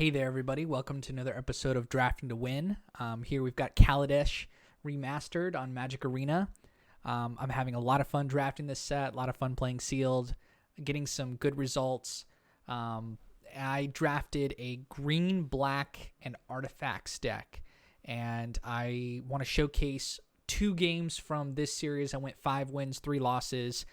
Hey there, everybody. Welcome to another episode of Drafting to Win. Here we've got Kaladesh remastered on Magic Arena. I'm having a lot of fun drafting this set, a lot of fun playing sealed, getting some good results. I drafted a green, black, and artifacts deck, and I want to showcase 2 games from this series. I went 5 wins, 3 losses.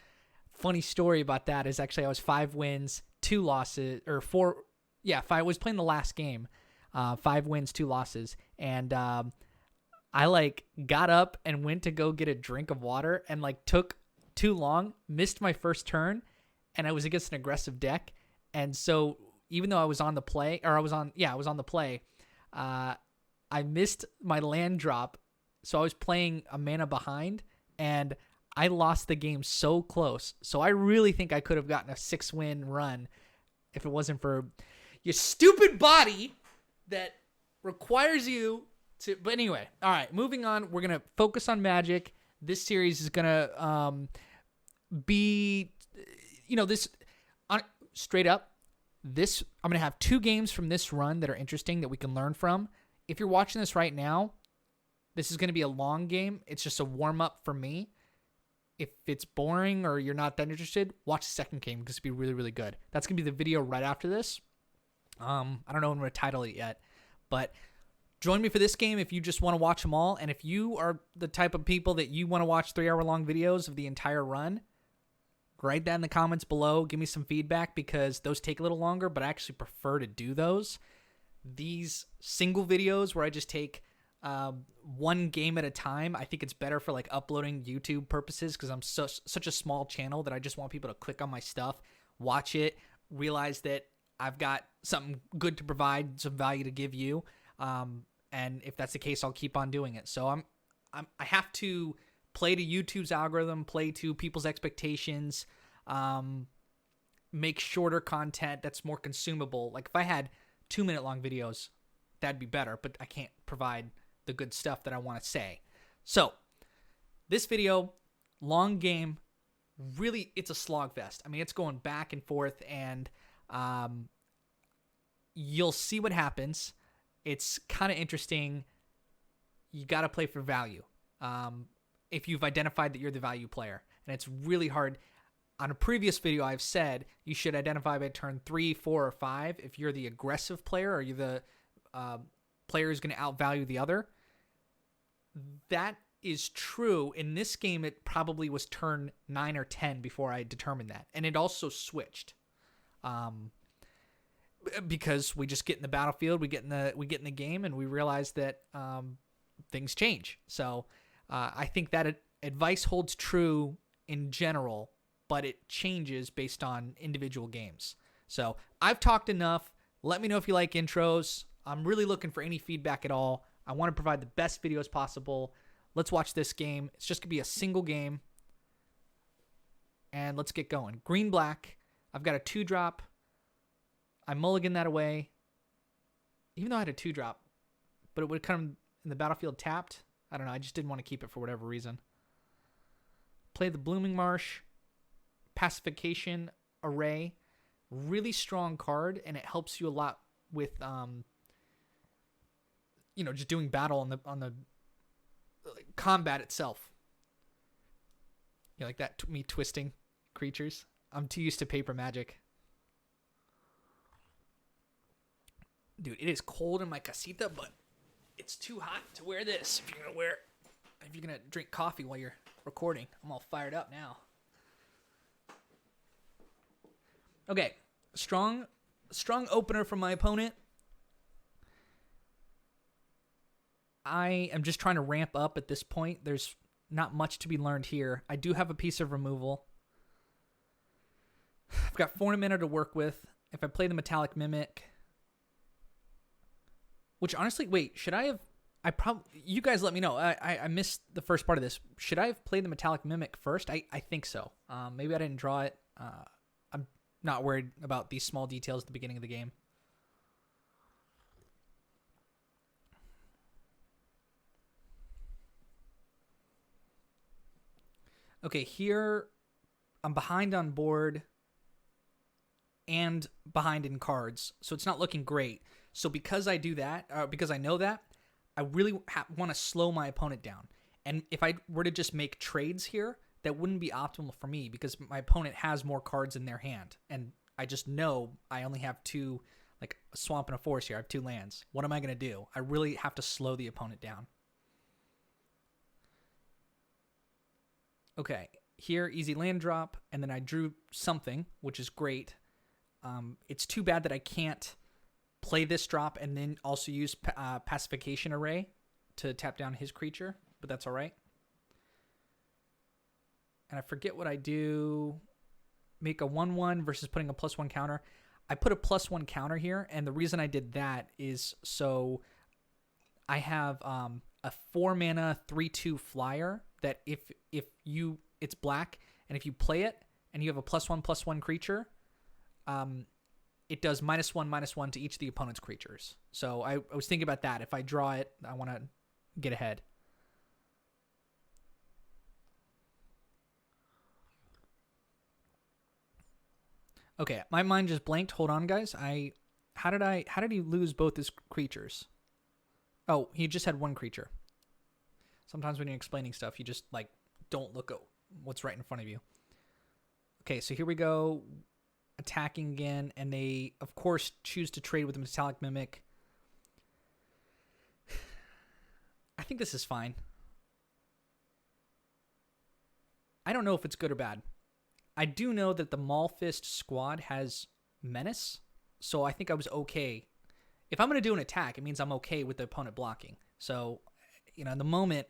Funny story about that is actually I was 5 wins, 2 losses, or 4. Yeah, I was playing the last game, 5 wins, 2 losses, and I got up and went to go get a drink of water and took too long, missed my first turn, and I was against an aggressive deck, and so even though I was on the play, I was on the play, I missed my land drop, so I was playing a mana behind, and I lost the game so close. So I really think I could have gotten a 6-win run if it wasn't for your stupid body that requires you to. But anyway, all right, moving on. We're going to focus on Magic. This series is going to be, this straight up. This I'm going to have 2 games from this run that are interesting that we can learn from. If you're watching this right now, this is going to be a long game. It's just a warm up for me. If it's boring or you're not that interested, watch the second game because it'll be really, really good. That's going to be the video right after this. I don't know when we're going to title it yet, but join me for this game if you just want to watch them all. And if you are the type of people that you want to watch 3-hour-long videos of the entire run, write that in the comments below. Give me some feedback because those take a little longer, but I actually prefer to do those. These single videos where I just take one game at a time, I think it's better for uploading YouTube purposes because I'm such a small channel that I just want people to click on my stuff, watch it, realize that I've got something good to provide, some value to give you, and if that's the case, I'll keep on doing it. So I have to play to YouTube's algorithm, play to people's expectations, make shorter content that's more consumable. Like if I had 2-minute long videos, that'd be better, but I can't provide the good stuff that I want to say. So this video, long game, really, it's a slogfest. I mean, it's going back and forth, and you'll see what happens. It's kind of interesting. You got to play for value if you've identified that you're the value player, and it's really hard. On a previous video, I've said you should identify by turn 3, 4, or 5 if you're the aggressive player or you're the player who's going to outvalue the other. That is true. In this game, it probably was turn 9 or 10 before I determined that. And it also switched. Because we just get in the battlefield, we get in the game, and we realize that things change. So I think that advice holds true in general, but it changes based on individual games. So I've talked enough. Let me know if you like intros. I'm really looking for any feedback at all. I want to provide the best videos possible. Let's watch this game. It's just going to be a single game. And let's get going. Green, black. I've got a 2-drop. I mulligan that away. Even though I had a 2-drop. But it would come in the battlefield tapped. I don't know. I just didn't want to keep it for whatever reason. Play the Blooming Marsh. Pacification Array. Really strong card. And it helps you a lot with just doing battle on the combat itself. You like that? Me twisting creatures. I'm too used to paper Magic. Dude, it is cold in my casita, but it's too hot to wear this. If you're gonna drink coffee while you're recording, I'm all fired up now. Okay, strong opener from my opponent. I am just trying to ramp up at this point. There's not much to be learned here. I do have a piece of removal. I've got 4 mana to work with. If I play the Metallic Mimic, which honestly, wait, should I have? You guys let me know. I missed the first part of this. Should I have played the Metallic Mimic first? I think so. Maybe I didn't draw it. I'm not worried about these small details at the beginning of the game. Okay, here I'm behind on board and behind in cards, so it's not looking great. So because I do that, because I know that, I really want to slow my opponent down. And if I were to just make trades here, that wouldn't be optimal for me because my opponent has more cards in their hand. And I just know I only have two, like a swamp and a forest here. I have 2 lands. What am I going to do? I really have to slow the opponent down. Okay, here, easy land drop. And then I drew something, which is great. It's too bad that I can't play this drop and then also use pacification array to tap down his creature, but that's all right. And I forget what I do. Make a 1/1 versus putting a +1 counter. I put a +1 counter here, and the reason I did that is so I have a 4 mana 3/2 flyer that if it's black, and if you play it and you have a +1/+1 creature, it does -1/-1 to each of the opponent's creatures. So I was thinking about that. If I draw it, I want to get ahead. Okay, my mind just blanked. Hold on, guys. How did he lose both his creatures? Oh, he just had one creature. Sometimes when you're explaining stuff, you just like don't look at what's right in front of you. Okay, so here we go. Attacking again, and they of course choose to trade with the Metallic Mimic. I think this is fine. I don't know if it's good or bad. I do know that the Maulfist squad has Menace, so I think I was okay. If I'm going to do an attack, it means I'm okay with the opponent blocking. So, in the moment,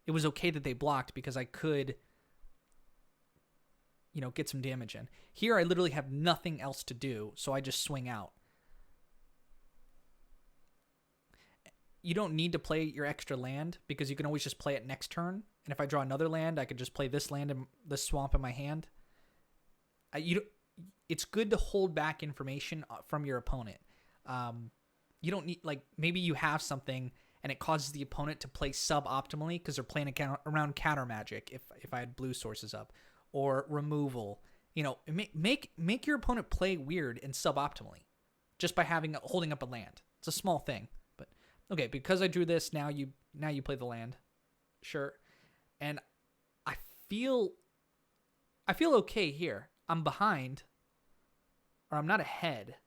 it was okay that they blocked because I could, get some damage in. Here, I literally have nothing else to do, so I just swing out. You don't need to play your extra land because you can always just play it next turn. And if I draw another land, I could just play this land and the swamp in my hand. It's good to hold back information from your opponent. You don't need, maybe you have something and it causes the opponent to play suboptimally because they're playing around counter magic if I had blue sources up. Or removal. Make your opponent play weird and suboptimally just by holding up a land. It's a small thing. But okay, because I drew this, now you play the land. Sure. And I feel okay here. I'm behind, or I'm not ahead.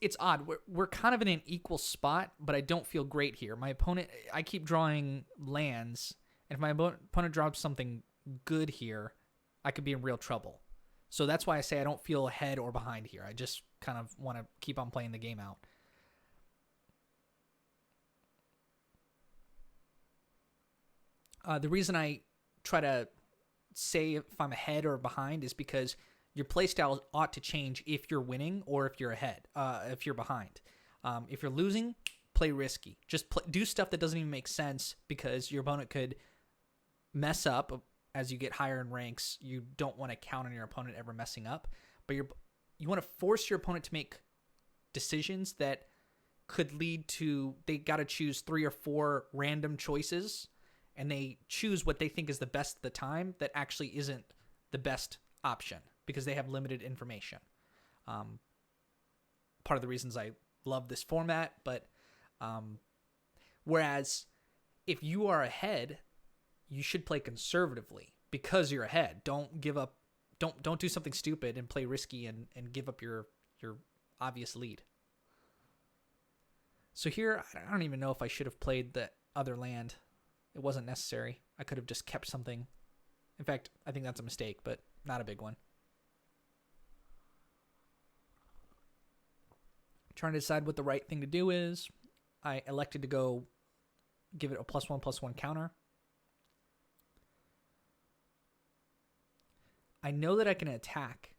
It's odd. We're kind of in an equal spot, but I don't feel great here. My opponent, I keep drawing lands, and if my opponent drops something good here, I could be in real trouble. So that's why I say I don't feel ahead or behind here. I just kind of want to keep on playing the game out. The reason I try to say if I'm ahead or behind is because your playstyle ought to change if you're winning or if you're ahead, if you're behind. If you're losing, play risky. Just do stuff that doesn't even make sense because your opponent could mess up as you get higher in ranks. You don't want to count on your opponent ever messing up, but you want to force your opponent to make decisions that could lead to they got to choose 3 or 4 random choices, and they choose what they think is the best at the time that actually isn't the best option because they have limited information. Part of the reasons I love this format, but whereas if you are ahead, you should play conservatively because you're ahead. Don't give up. Don't do something stupid and play risky and give up your obvious lead. So here, I don't even know if I should have played the other land. It wasn't necessary. I could have just kept something. In fact, I think that's a mistake, but not a big one. Trying to decide what the right thing to do is. I elected to go give it a +1/+1 counter. I know that I can attack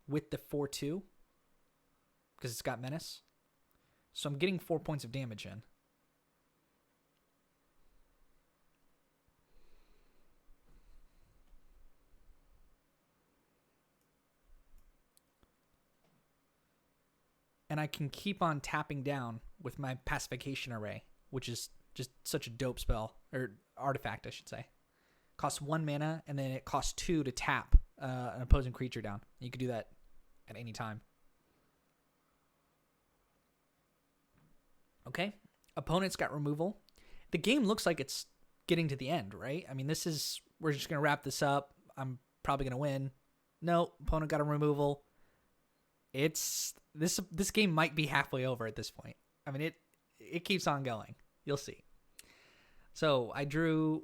with the 4/2 because it's got menace. So I'm getting 4 points of damage in. And I can keep on tapping down with my pacification array, which is just such a dope spell, or artifact, I should say. Costs 1 mana, and then it costs 2 to tap an opposing creature down. You could do that at any time. Okay, opponent's got removal. The game looks like it's getting to the end, right? I mean, we're just going to wrap this up. I'm probably going to win. No, opponent got a removal. This game might be halfway over at this point. I mean, it keeps on going. You'll see. So I drew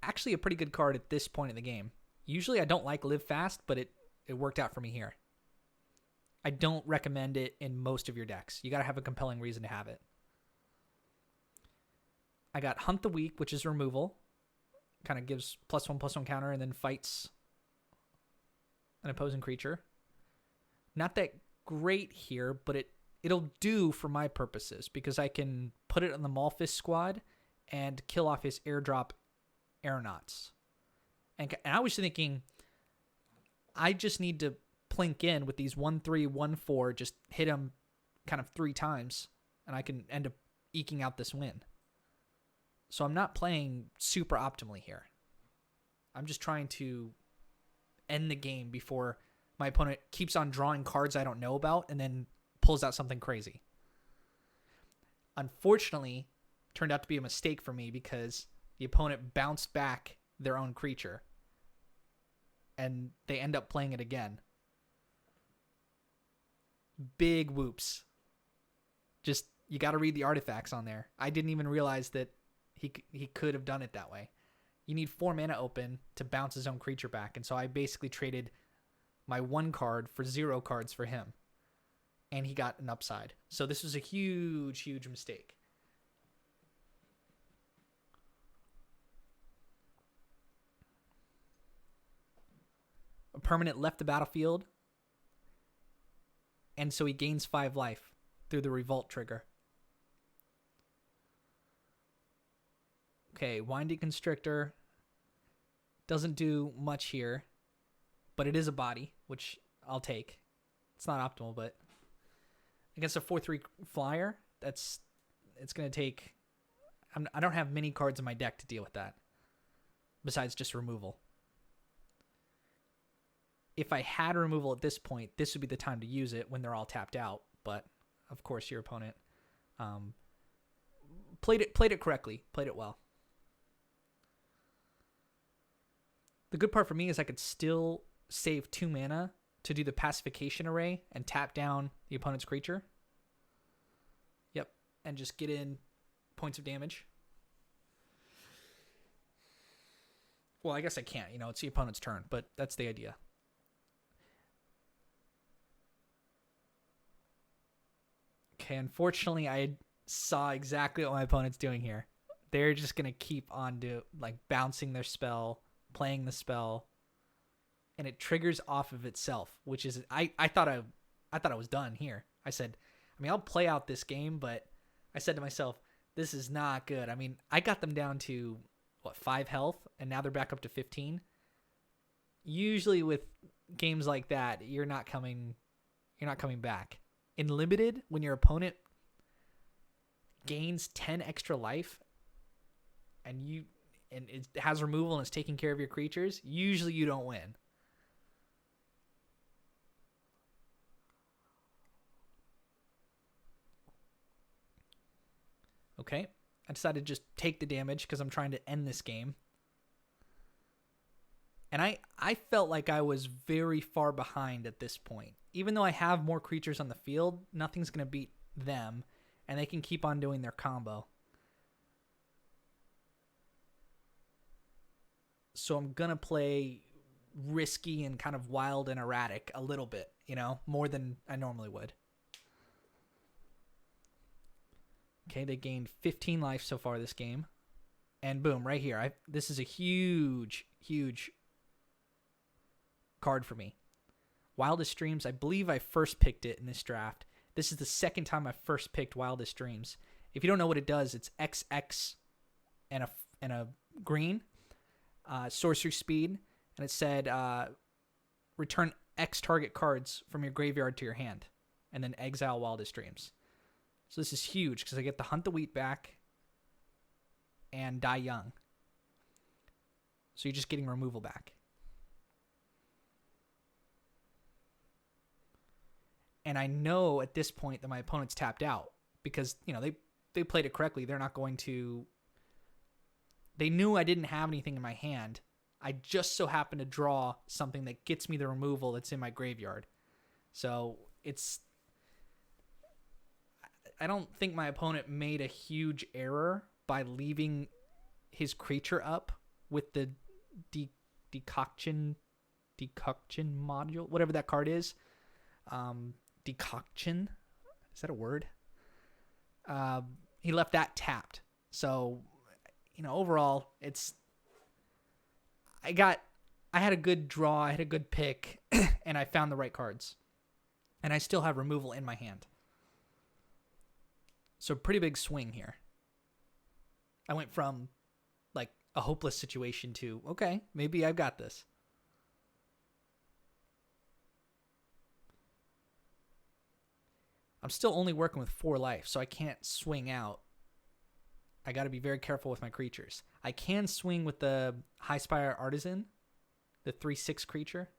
actually a pretty good card at this point in the game. Usually I don't like live fast, but it worked out for me here. I don't recommend it in most of your decks. You got to have a compelling reason to have it. I got Hunt the Weak, which is removal. Kind of gives +1/+1 counter and then fights an opposing creature. Not that great here, but it'll do for my purposes because I can put it on the Malphus squad and kill off his airdrop aeronauts. And I was thinking, I just need to plink in with these 1/3, 1/4, just hit him kind of 3 times, and I can end up eking out this win. So I'm not playing super optimally here. I'm just trying to end the game before my opponent keeps on drawing cards I don't know about and then pulls out something crazy. Unfortunately, turned out to be a mistake for me because the opponent bounced back their own creature and they end up playing it again. Big whoops. Just, you got to read the artifacts on there. I didn't even realize that he could have done it that way. You need 4 mana open to bounce his own creature back, and so I basically traded my 1 card for 0 cards for him, and he got an upside. So this was a huge, huge mistake. A permanent left the battlefield, and so he gains 5 life through the Revolt trigger. Okay, Winding Constrictor doesn't do much here, but it is a body, which I'll take. It's not optimal, but against a 4/3 flyer, it's going to take... I don't have many cards in my deck to deal with that, besides just removal. If I had removal at this point, this would be the time to use it when they're all tapped out, but of course your opponent played it correctly, played it well. The good part for me is I could still save 2 mana to do the pacification array and tap down the opponent's creature. Yep, and just get in points of damage. Well, I guess I can't. It's the opponent's turn, but that's the idea. Okay, unfortunately, I saw exactly what my opponent's doing here. They're just going to keep on bouncing their spell, playing the spell, and it triggers off of itself, which is I thought I was done here. I said, I'll play out this game, but I said to myself, this is not good. I got them down to 5 health, and now they're back up to 15. Usually with games like that, you're not coming back. In limited, when your opponent gains 10 extra life and it has removal and it's taking care of your creatures, usually you don't win. Okay, I decided to just take the damage because I'm trying to end this game. And I felt like I was very far behind at this point. Even though I have more creatures on the field, nothing's going to beat them, and they can keep on doing their combo. So I'm going to play risky and kind of wild and erratic a little bit, more than I normally would. Okay, they gained 15 life so far this game. And boom, right here. This is a huge, huge card for me. Wildest Dreams, I believe I first picked it in this draft. This is the second time I first picked Wildest Dreams. If you don't know what it does, it's XX and a green, sorcery speed, and it said return X target cards from your graveyard to your hand, and then exile Wildest Dreams. So this is huge because I get to Hunt the Wheat back and die young. So you're just getting removal back. And I know at this point that my opponent's tapped out because, they played it correctly. They're not going to... They knew I didn't have anything in my hand. I just so happened to draw something that gets me the removal that's in my graveyard. So I don't think my opponent made a huge error by leaving his creature up with the decoction module, whatever that card is. Decoction, is that a word? He left that tapped. So, overall, I had a good draw, I had a good pick, and I found the right cards. And I still have removal in my hand. So pretty big swing here. I went from like a hopeless situation to, okay, maybe I've got this. I'm still only working with 4 life, so I can't swing out. I got to be very careful with my creatures. I can swing with the High Spire Artisan, the 3/6 creature.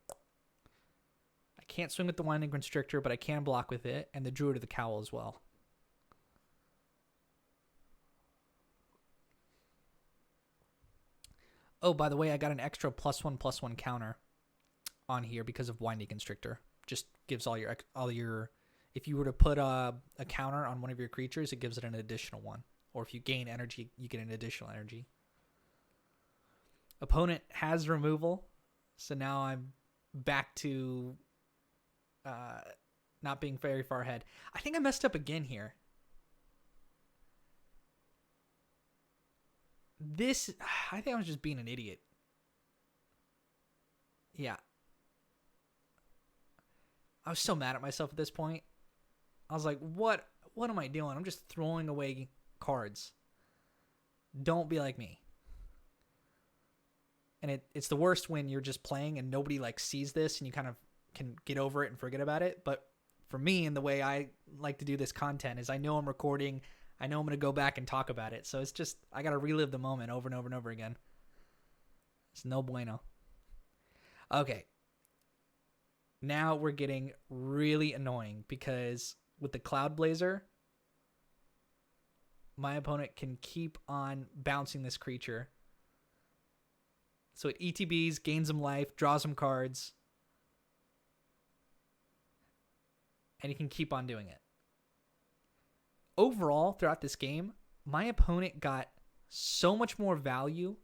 I can't swing with the Winding Constrictor, but I can block with it, and the Druid of the Cowl as well. Oh, by the way, I got an extra +1/+1 counter on here because of Winding Constrictor. Just gives all your if you were to put a counter on one of your creatures, it gives it an additional one. Or if you gain energy, you get an additional energy. Opponent has removal, so now I'm back to not being very far ahead. I think I messed up again here. I think I was just being an idiot. Yeah. I was so mad at myself at this point. I was like, what am I doing? I'm just throwing away cards. Don't be like me. And it's the worst when you're just playing and nobody like sees this and you kind of can get over it and forget about it. But for me, and the way I like to do this content is I know I'm recording. I know I'm going to go back and talk about it. So it's just, I got to relive the moment over and over and over again. It's no bueno. Okay. Now we're getting really annoying because with the Cloud Blazer, my opponent can keep on bouncing this creature. So it ETBs, gains him life, draws him cards, and he can keep on doing it. Overall, throughout this game, my opponent got so much more value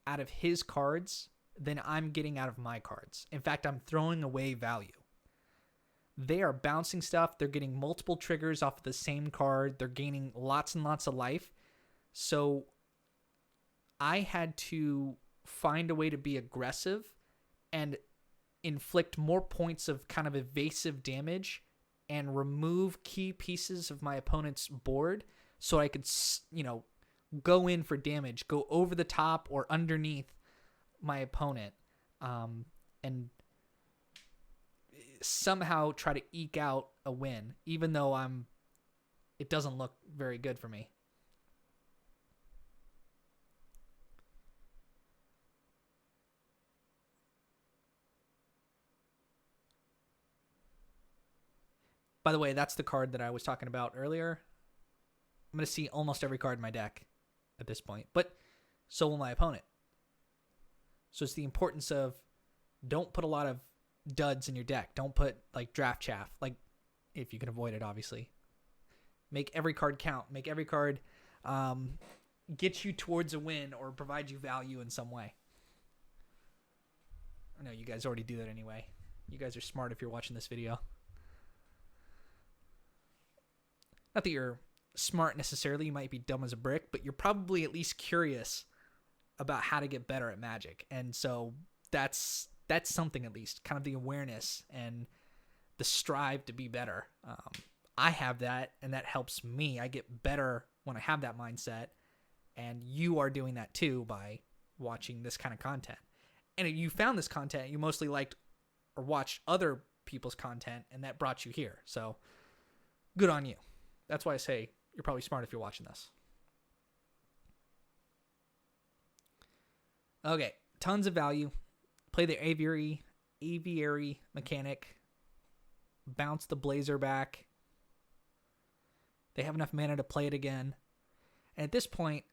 out of his cards than I'm getting out of my cards. In fact, I'm throwing away value. They are bouncing stuff. They're getting multiple triggers off of the same card. They're gaining lots and lots of life. So I had to find a way to be aggressive and inflict more points of kind of evasive damage and remove key pieces of my opponent's board so I could, go in for damage, go over the top or underneath my opponent, and somehow try to eke out a win, even though it doesn't look very good for me. By the way, that's the card that I was talking about earlier. I'm going to see almost every card in my deck at this point, but so will my opponent. So it's the importance of don't put a lot of duds in your deck. Don't put like draft chaff, like if you can avoid it, obviously. Make every card count. Make every card get you towards a win or provide you value in some way. I know you guys already do that anyway. You guys are smart if you're watching this video. Not that you're smart necessarily, you might be dumb as a brick, but you're probably at least curious about how to get better at Magic. And so that's something, at least, kind of the awareness and the strive to be better. I have that, and that helps me. I get better when I have that mindset, and you are doing that too by watching this kind of content. And if you found this content, you mostly liked or watched other people's content, and that brought you here. So good on you. That's why I say you're probably smart if you're watching this. Okay, tons of value. Play the aviary mechanic. bounce the Blazer back. They have enough mana to play it again. And at this point,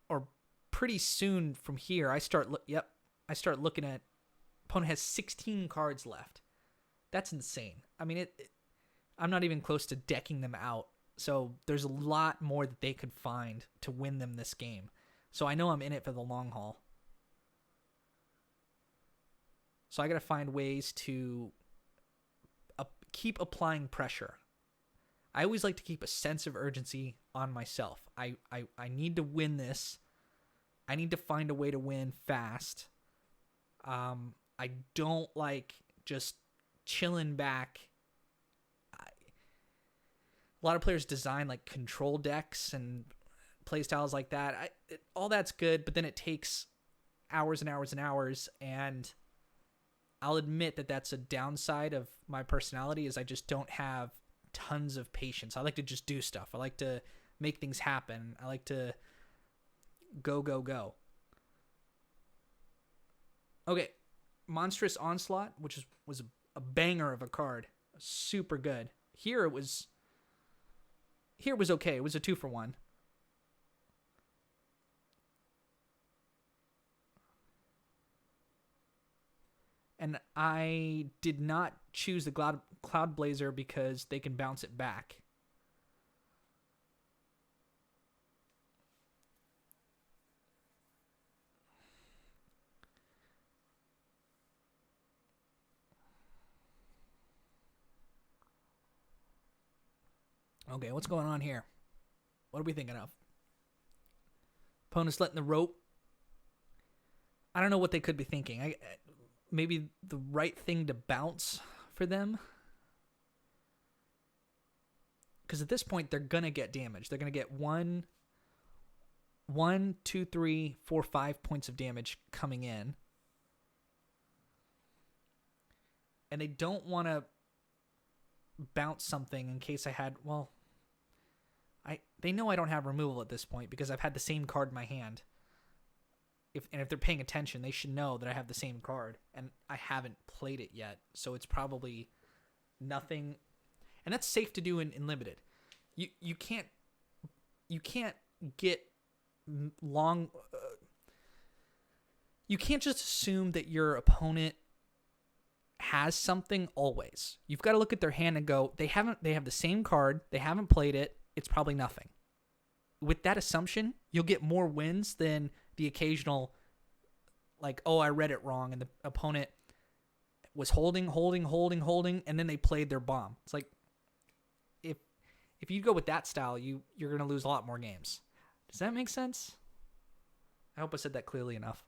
or pretty soon from here, I start looking at opponent has 16 cards left. That's insane. I mean, I'm not even close to decking them out. So there's a lot more that they could find to win them this game. So I know I'm in it for the long haul. So I got to find ways to keep applying pressure. I always like to keep a sense of urgency on myself. I need to win this. I need to find a way to win fast. I don't like just chilling back. A lot of players design like control decks and playstyles like that. All that's good, but then it takes hours and hours and hours, and I'll admit that that's a downside of my personality is I just don't have tons of patience. I like to just do stuff. I like to make things happen. I like to go. Okay, Monstrous Onslaught, which was a banger of a card. Super good. Here it was okay. It was a 2-for-1. And I did not choose the Cloud Blazer because they can bounce it back. Okay, what's going on here? What are we thinking of? Opponent's letting the rope. I don't know what they could be thinking. Maybe the right thing to bounce for them. Because at this point, they're going to get damage. They're going to get 1, 2, 3, 4, 5 points of damage coming in. And they don't want to bounce something in case I had, well, they know I don't have removal at this point because I've had the same card in my hand. If they're paying attention, they should know that I have the same card and I haven't played it yet. So it's probably nothing, and that's safe to do in limited. You can't get long. You can't just assume that your opponent has something always. You've got to look at their hand and go, they have the same card, they haven't played it, it's probably nothing. With that assumption, you'll get more wins than the occasional, like, oh, I read it wrong, and the opponent was holding, and then they played their bomb. It's like, if you go with that style, you're going to lose a lot more games. Does that make sense? I hope I said that clearly enough.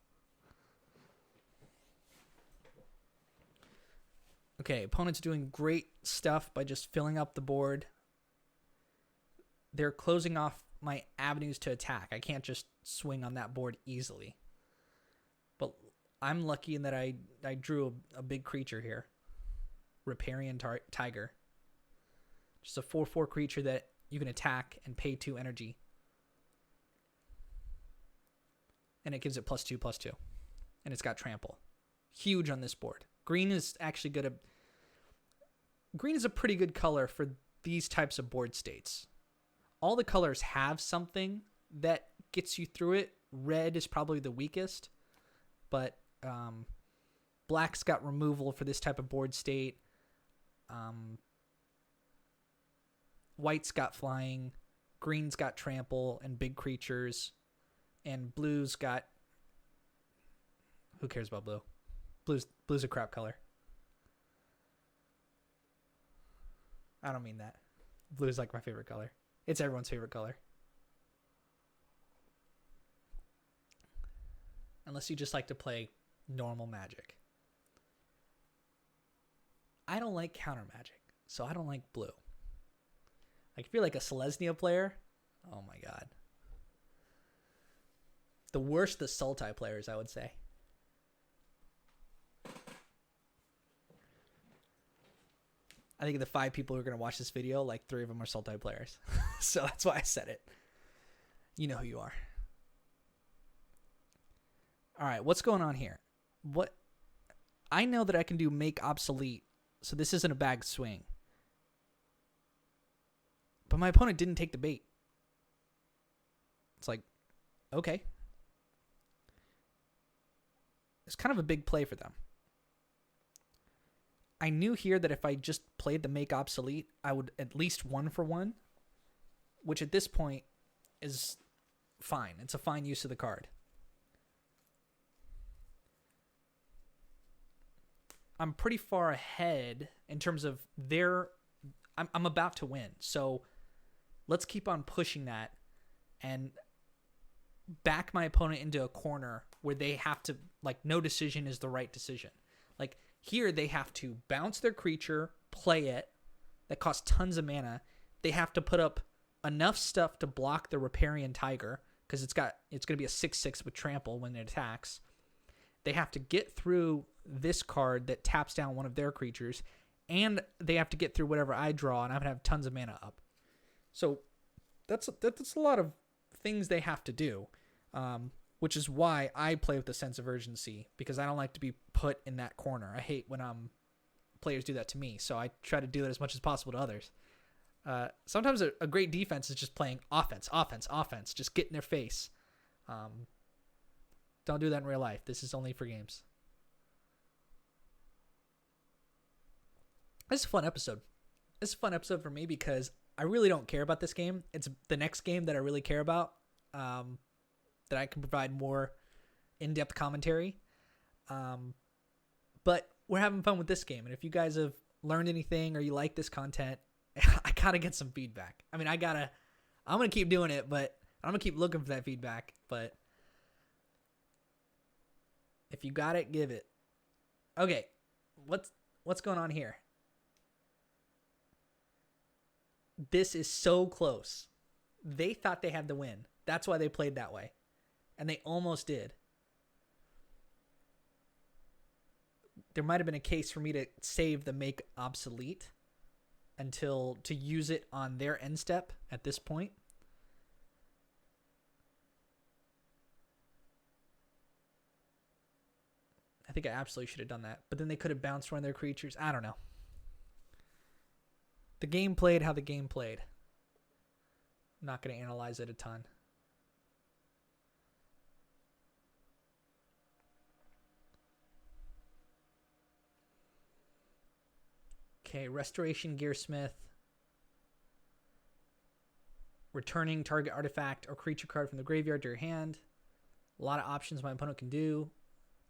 Okay, opponent's doing great stuff by just filling up the board. They're closing off my avenues to attack. I can't just swing on that board easily. But I'm lucky in that I drew a big creature here. Riparian Tiger. Just a 4/4 creature that you can attack and pay 2 energy. And it gives it +2/+2. And it's got trample. Huge on this board. Green is actually good. Green is a pretty good color for these types of board states. All the colors have something that gets you through it. Red is probably the weakest, but black's got removal for this type of board state. White's got flying. Green's got trample and big creatures. And blue's got... Who cares about blue? Blue's a crap color. I don't mean that. Blue's like my favorite color. It's everyone's favorite color. Unless you just like to play normal Magic. I don't like counter Magic, so I don't like blue. Like, if you're like a Selesnya player, oh my god. The worst the Sultai players, I would say. I think of the 5 people who are going to watch this video, like 3 of them are Sultai players. So that's why I said it. You know who you are. All right, what's going on here? I know that I can do make obsolete So this isn't a bad swing. But my opponent didn't take the bait. It's like, okay. It's kind of a big play for them. I knew here that if I just played the make obsolete, I would at least 1 for 1, which at this point is fine. It's a fine use of the card. I'm pretty far ahead in terms of I'm about to win. So let's keep on pushing that and back my opponent into a corner where they have to, like, no decision is the right decision. Like, here they have to bounce their creature, play it. That costs tons of mana. They have to put up enough stuff to block the Riparian Tiger, because it's going to be a 6/6 with trample when it attacks. They have to get through this card that taps down one of their creatures, and they have to get through whatever I draw, and I'm going to have tons of mana up. So that's a lot of things they have to do, which is why I play with a sense of urgency, because I don't like to be put in that corner. I hate when players do that to me, so I try to do that as much as possible to others. Sometimes a great defense is just playing offense, just get in their face. Don't do that in real life. This is only for games. This is a fun episode. This is a fun episode for me because I really don't care about this game. It's the next game that I really care about, that I can provide more in-depth commentary. But we're having fun with this game. And if you guys have learned anything or you like this content, I gotta get some feedback. I mean, I'm gonna keep doing it, but I'm gonna keep looking for that feedback. But if you got it, give it. Okay, what's going on here? This is so close. They thought they had the win. That's why they played that way. And they almost did. There might have been a case for me to save the make obsolete to use it on their end step at this point. I think I absolutely should have done that. But then they could have bounced one of their creatures. I don't know. The game played how the game played. I'm not going to analyze it a ton. Okay, Restoration Gearsmith. Returning target artifact or creature card from the graveyard to your hand. A lot of options my opponent can do.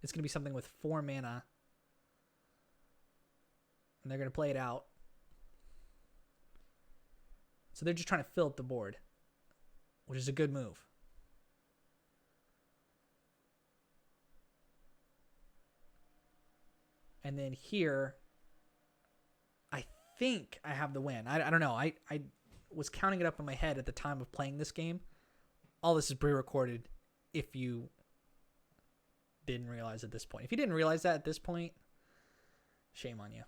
It's going to be something with 4 mana. And they're going to play it out. So they're just trying to fill up the board, which is a good move. And then here, I think I have the win. I don't know. I was counting it up in my head at the time of playing this game. All this is pre-recorded if you didn't realize at this point. If you didn't realize that at this point, shame on you.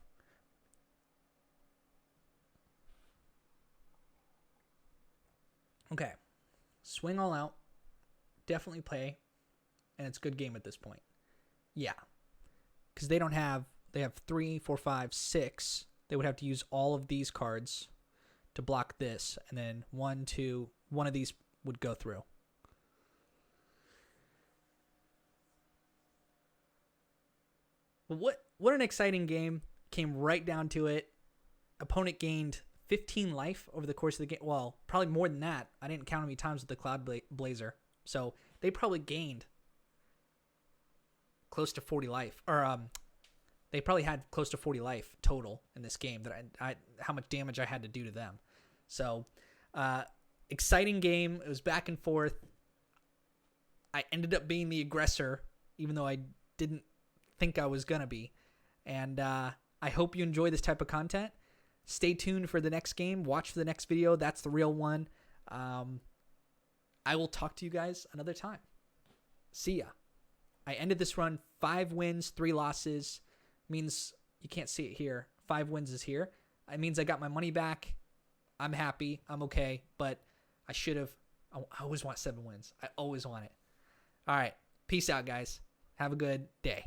Okay. Swing all out. Definitely play. And it's a good game at this point. Yeah. Because they have 3, 4, 5, 6. They would have to use all of these cards to block this. And then 1, 2, one of these would go through. But what an exciting game. Came right down to it. Opponent gained 15 life over the course of the game. Well, probably more than that. I didn't count how many times with the Cloud Blazer. So they probably gained close to 40 life. Or they probably had close to 40 life total in this game. That how much damage I had to do to them. So exciting game. It was back and forth. I ended up being the aggressor, even though I didn't think I was going to be. And I hope you enjoy this type of content. Stay tuned for the next game. Watch for the next video. That's the real one. I will talk to you guys another time. See ya. I ended this run 5 wins, 3 losses. Means you can't see it here. 5 wins is here. It means I got my money back. I'm happy. I'm okay. But I should have. I always want 7 wins. I always want it. All right. Peace out, guys. Have a good day.